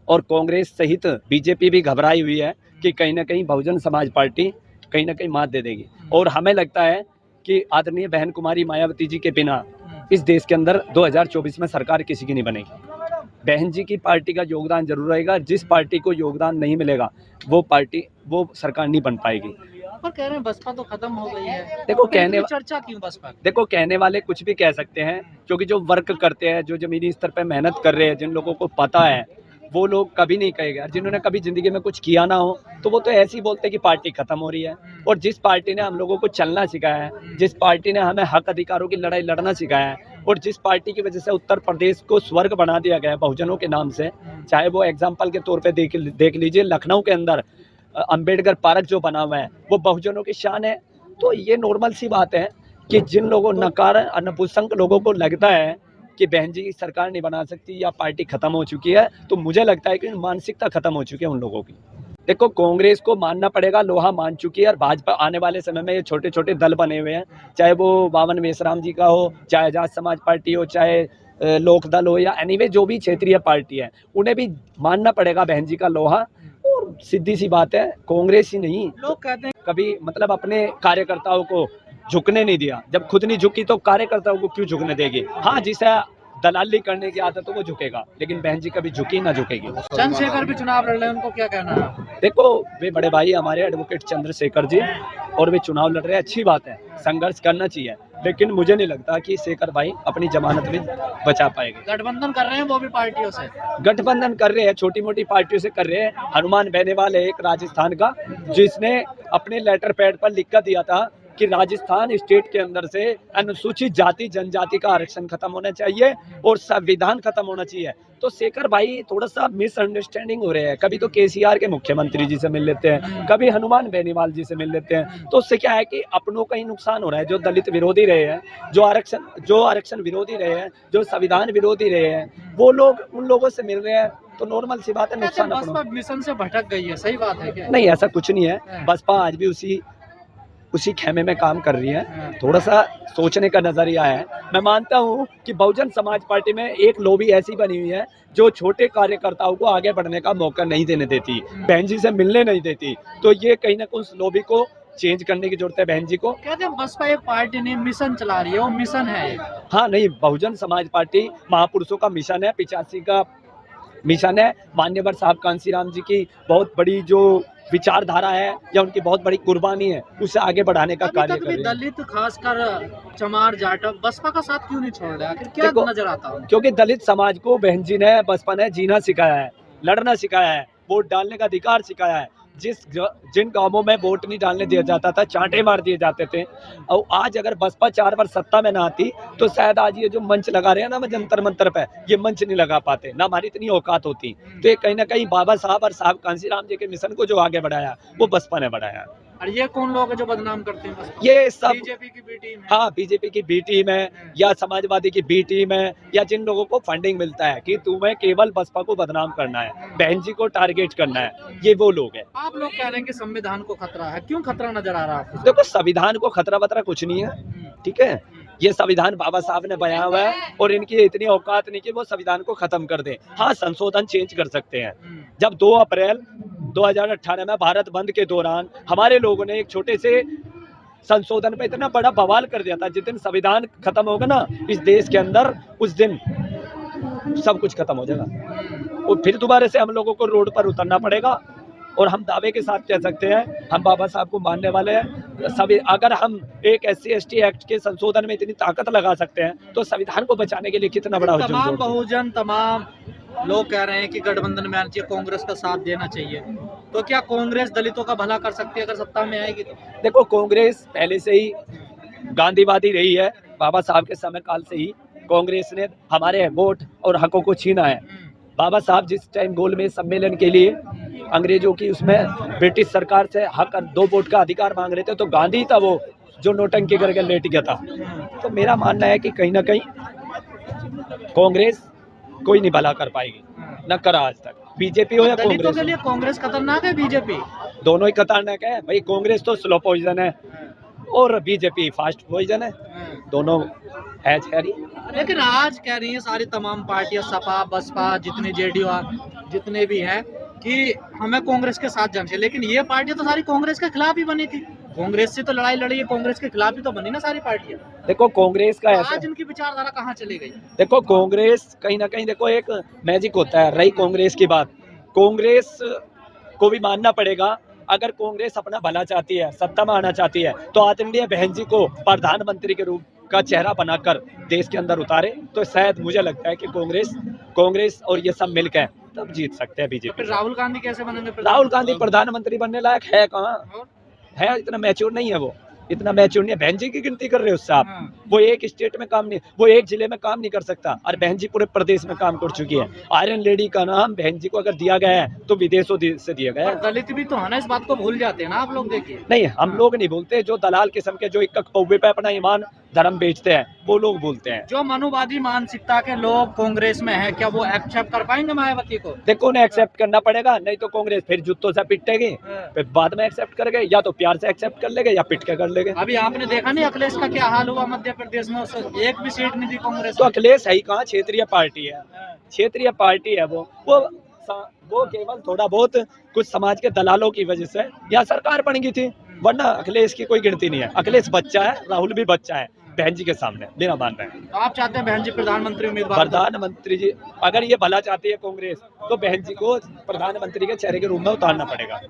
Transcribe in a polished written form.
और कांग्रेस सहित बीजेपी भी घबराई हुई है कि कहीं ना कहीं बहुजन समाज पार्टी कहीं ना कहीं मात दे देगी। और हमें लगता है कि आदरणीय बहन कुमारी मायावती जी के बिना इस देश के अंदर 2024 में सरकार किसी की नहीं बनेगी। बहन जी की पार्टी का योगदान जरूर रहेगा। जिस पार्टी को योगदान नहीं मिलेगा वो सरकार नहीं बन पाएगी। पर कह रहे हैं बसपा तो खत्म हो गई है। देखो फिर इतनी चर्चा क्यों बसपा की? देखो कहने वाले कुछ भी कह सकते हैं, क्योंकि जो वर्क करते हैं, जो जमीनी स्तर पे मेहनत कर रहे हैं, जिन लोगों को पता है, वो लोग कभी नहीं कहेंगे। जिन्होंने कभी जिंदगी में कुछ किया ना हो तो वो तो ऐसे ही बोलते हैं कि पार्टी खत्म हो रही है। और जिस पार्टी ने हम लोगों को चलना सिखाया है, जिस पार्टी ने हमें हक अधिकारों की लड़ाई लड़ना सिखाया है, और जिस पार्टी की वजह से उत्तर प्रदेश को स्वर्ग बना दिया गया है बहुजनों के नाम से, चाहे वो एग्जाम्पल के तौर पर देख लीजिए लखनऊ के अंदर अंबेडकर पार्क जो बना हुआ है वो बहुजनों की शान है। तो ये नॉर्मल सी बात है कि जिन लोगों नकार नपुंसक लोगों को लगता है कि बहन जी की सरकार नहीं बना सकती या पार्टी खत्म हो चुकी है, तो मुझे लगता है कि मानसिकता खत्म हो चुकी है उन लोगों की। देखो कांग्रेस को मानना पड़ेगा, लोहा मान चुकी है। और भाजपा आने वाले समय में ये छोटे छोटे दल बने हुए हैं, चाहे वो बावन मेसराम जी का हो, चाहे आजाद समाज पार्टी हो, चाहे लोक दल हो, या एनीवे जो भी क्षेत्रीय पार्टी है, उन्हें भी मानना पड़ेगा बहन जी का लोहा। और सीधी सी बात है, कांग्रेस ही नहीं, लोग कहते हैं कभी मतलब अपने कार्यकर्ताओं को झुकने नहीं दिया। जब खुद नहीं झुकी तो कार्यकर्ताओं को क्यों झुकने देगी? हाँ, जिसे दलाली करने की आदत है वो झुकेगा, लेकिन बहन जी कभी झुकी ना झुकेगी। चंद्रशेखर भी चुनाव लड़ रहे हैं, उनको क्या कहना है? देखो वे बड़े भाई हमारे एडवोकेट चंद्रशेखर जी, और वे चुनाव लड़ रहे हैं, अच्छी बात है, संघर्ष करना चाहिए, लेकिन मुझे नहीं लगता कि शेखर भाई अपनी जमानत भी बचा पाएंगे। गठबंधन कर रहे हैं वो भी पार्टियों से? गठबंधन कर रहे हैं, छोटी मोटी पार्टियों से कर रहे हैं। हनुमान बेनीवाल है एक राजस्थान का, जिसने अपने लेटर पैड पर लिख कर दिया था कि राजस्थान स्टेट के अंदर से अनुसूचित जाति जनजाति का आरक्षण खत्म होना चाहिए और संविधान खत्म होना चाहिए। तो शेखर भाई थोड़ा सा मिसअंडरस्टैंडिंग हो रहे हैं। कभी तो केसीआर के मुख्यमंत्री जी से मिल लेते हैं, कभी हनुमान बेनीवाल जी से मिल लेते हैं। तो उससे क्या है कि अपनों का ही नुकसान हो रहा है। जो दलित विरोधी रहे हैं, जो आरक्षण विरोधी रहे हैं, जो संविधान विरोधी रहे हैं, वो लोग उन लोगों से मिल रहे हैं, तो नॉर्मल सी बात है, नुकसान बसपा मिशन से भटक गई है, सही बात है क्या? नहीं, ऐसा कुछ नहीं है। बसपा आज भी उसी खेमे में काम कर रही है। थोड़ा सा सोचने का नजरिया है। मैं मानता हूं कि बहुजन समाज पार्टी में एक लॉबी ऐसी बनी हुई है जो छोटे कार्यकर्ताओं को आगे बढ़ने का मौका नहीं देने देती, बहन जी से मिलने नहीं देती। तो ये कहीं ना कहीं उस लॉबी को चेंज करने की जरूरत है बहन जी को। कहते हैं बसपा एक पार्टी नहीं मिशन चला रही है, वो मिशन है। हाँ नहीं, बहुजन समाज पार्टी महापुरुषों का मिशन है, 85 का मिशन है। मान्यवर साहब कांसीराम जी की बहुत बड़ी जो विचारधारा है या उनकी बहुत बड़ी कुर्बानी है, उसे आगे बढ़ाने का कार्य कर रही है। दलित खासकर चमार जाटव बसपा का साथ क्यों नहीं छोड़ रहे? आखिर क्या नजर आता है? क्योंकि दलित समाज को बहन जी ने बसपा ने जीना सिखाया है, लड़ना सिखाया है, वोट डालने का अधिकार सिखाया है। जिन गांवों में वोट नहीं डालने दिया जाता था, चांटे मार दिए जाते थे। और आज अगर बसपा 4 बार सत्ता में ना आती तो शायद आज ये जो मंच लगा रहे हैं ना जंतर मंतर पे, ये मंच नहीं लगा पाते, ना हमारी इतनी औकात होती। तो ये कहीं ना कहीं बाबा साहब और साहब कांसीराम जी के मिशन को जो आगे बढ़ाया वो बसपा ने बढ़ाया। और ये कौन लोग हैं जो बदनाम करते हैं? ये सब बीजेपी की बी टीम है। हाँ, बीजेपी की बी टीम है या समाजवादी की बी टीम है, या जिन लोगों को फंडिंग मिलता है कि तुम्हें केवल बसपा को बदनाम करना है, बहन जी को टारगेट करना है, ये वो लोग हैं। आप लोग कह रहे हैं कि संविधान को खतरा है, क्यों खतरा नजर आ रहा है आपको? देखो संविधान को खतरा वतरा कुछ नहीं है, ठीक है। ये संविधान बाबा साहब ने बनाया हुआ है और इनकी इतनी औकात नहीं कि वो संविधान को खत्म कर दें। हाँ, संशोधन चेंज कर सकते हैं। जब 2 अप्रैल 2018 में भारत बंद के दौरान हमारे लोगों ने एक छोटे से संशोधन पे इतना बड़ा बवाल कर दिया था, जिस दिन संविधान खत्म होगा ना इस देश के अंदर, उस दिन सब कुछ खत्म हो जाएगा और फिर दोबारा से हम लोगों को रोड पर उतरना पड़ेगा। और हम दावे के साथ कह सकते हैं हम बाबा साहब को मानने वाले हैं। सभी अगर हम एक SC/ST एक्ट के संशोधन में इतनी ताकत लगा सकते हैं तो संविधान को बचाने के लिए कितना बड़ा तमाम बहुजन तमाम लोग कह रहे हैं कि गठबंधन में आना चाहिए, कांग्रेस का साथ देना चाहिए। तो क्या कांग्रेस दलितों का भला कर सकती है अगर सत्ता में आएगी तो? देखो कांग्रेस पहले से ही गांधीवादी रही है, बाबा साहब के समय काल से ही कांग्रेस ने हमारे वोट और हकों को छीना है। बाबा साहब जिस टाइम गोलमेज सम्मेलन के लिए अंग्रेजों की उसमें ब्रिटिश सरकार से हक 2 वोट का अधिकार मांग रहे थे, तो गांधी था वो जो नोटंकी करके लेट गया था। तो मेरा मानना है कि कहीं ना कहीं कांग्रेस कोई नहीं भला कर पाएगी, न करा आज तक, बीजेपी हो या कांग्रेस। के लिए कांग्रेस खतरनाक है, बीजेपी दोनों ही खतरनाक है भाई। कांग्रेस तो स्लो पॉइजन है और बीजेपी फास्ट पॉइजन है, दोनों है खैरी। लेकिन आज कह रही है सारी तमाम पार्टियां, सपा बसपा जितने जेडीयू जितने भी हैं, कि हमें कांग्रेस के साथ जाना चाहिए। लेकिन ये पार्टियां तो सारी कांग्रेस के खिलाफ ही बनी थी, कांग्रेस से तो लड़ाई लड़ी है, कांग्रेस के खिलाफ ही तो बनी ना सारी पार्टियां। देखो कांग्रेस का तो ऐसा, आज इनकी विचारधारा कहाँ चली गई? देखो कांग्रेस कहीं ना कहीं, देखो एक मैजिक होता है। रही कांग्रेस की बात, कांग्रेस को भी मानना पड़ेगा, अगर कांग्रेस अपना भला चाहती है, सत्ता में आना चाहती है, तो आदरणीय बहन जी को प्रधानमंत्री के रूप का चेहरा बनाकर देश के अंदर उतारे, तो शायद मुझे लगता है कि कांग्रेस और ये सब मिलकर तब जीत सकते हैं तो बीजेपी फिर से। राहुल गांधी कैसे बनेंगे राहुल गांधी प्रधानमंत्री बनने लायक है कहाँ? और? है, इतना मैच्योर नहीं है वो, इतना मैच्योर नहीं है। बहन जी की गिनती कर रहे हो उससे आप? हाँ। वो एक स्टेट में काम नहीं, वो एक जिले में काम नहीं कर सकता, और बहन जी पूरे प्रदेश में काम कर चुकी है। आयरन लेडी का नाम बहन जी को अगर दिया गया है तो विदेशों से दिया गया पर है। दलित भी तो है ना, इस बात को भूल जाते हैं ना आप लोग, देखिए। नहीं, हम लोग नहीं बोलते, जो दलाल किस्म के जो एक कौवे पे अपना ईमान धर्म बेचते हैं वो लोग बोलते हैं। जो मनुवादी मानसिकता के लोग कांग्रेस में है, क्या वो एक्सेप्ट कर पाएंगे मायावती को? देखो उन्हें एक्सेप्ट करना पड़ेगा, नहीं तो कांग्रेस फिर जूतों से पिटेगी, फिर बाद में एक्सेप्ट करेंगे, या तो प्यार से एक्सेप्ट कर लेंगे या पिट के कर लेंगे। अभी आपने देखा नहीं अखिलेश का क्या हाल हुआ मध्य प्रदेश में, उसे एक भी सीट नहीं दी कांग्रेस तो को। अखिलेश है ही कहाँ, क्षेत्रीय पार्टी है, क्षेत्रीय पार्टी है वो केवल थोड़ा बहुत कुछ समाज के दलालों की वजह से यहाँ सरकार बन गई थी, वरना अखिलेश की कोई गिनती नहीं है। अखिलेश बच्चा है, राहुल भी बच्चा है बहन जी के सामने, बिना मान रहे हैं। तो आप चाहते हैं बहन जी प्रधानमंत्री उम्मीदवार? प्रधानमंत्री जी, अगर ये भला चाहती है कांग्रेस, तो बहन जी को प्रधानमंत्री के चेहरे के रूप में उतारना पड़ेगा।